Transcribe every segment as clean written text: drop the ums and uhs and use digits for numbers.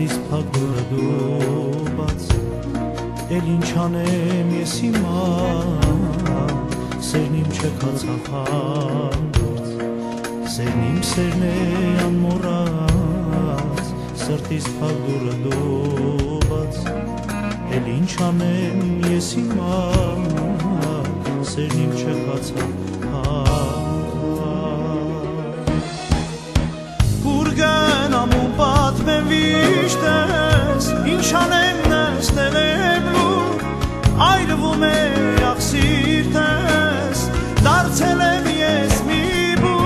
Սրտիս փակ դուրը դուբած Էլ ինչ անեմ ես հիմա Սերն իմ չքացավ հանդուրց Սերն իմ սերն է անմոռաց Սրտիս փակ դուրը դուբած Էլ ինչ անեմ ես հիմա Սերն իմ չքացավ Գնամ ու պատմեմ վիշտես Ինչ անեմ նստել եմ լուր Այրվում է աղսիրտես Դարձել եմ ես մի բուր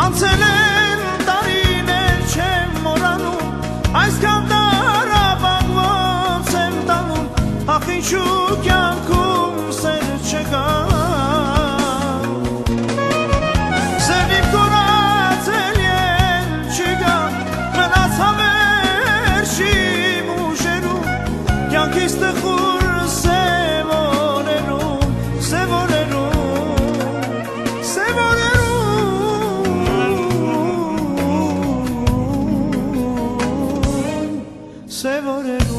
Անցել են տարիներ չեմ մոռանում Այսքան տարապան ոնց եմ տանում Ախ ինչու կյանքում սեր չկա Կյանքիս տխուր սևորերում, սևորերում, սևորերում, սևորերում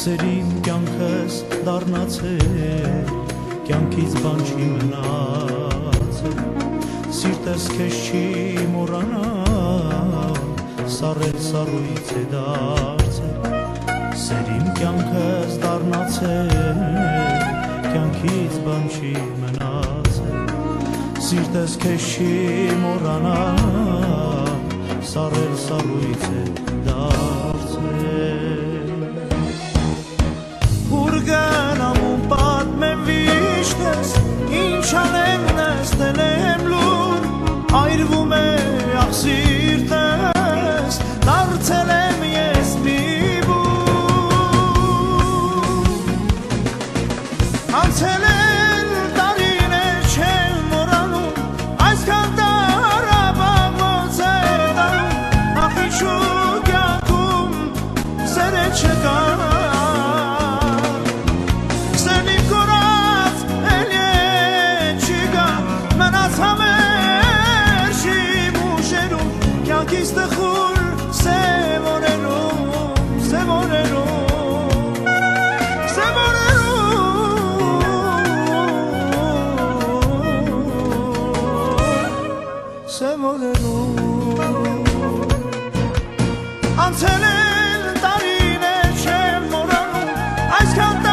Սերիմ կյանքս դառնացել, կյանքից բան չի մնացել, սիրտս քեզ չի մոռանալ, սառել սառույց է դարձել, սերիմ կյանքս դառնացել, կյանքից բան չի մնացել, սիրտս քեզ չի մոռանալ, սառել սառույց է դարձել Գնամ ու պատմեմ վիշտես Ինչ անեմ նստել եմ լուր Այրվում է աղսիրտես Դարձել եմ ես մի բուր Անցել են տարիներ չեմ մոռանում Այսքան տարապան ոնց է տանում Ախ ինչու կյանքում սեր չկա Կյանքիս տխուր սևորերում, սևորերում, սևորերում, սևորերում Անցել են տարիներ չեմ մոռանում Այսքան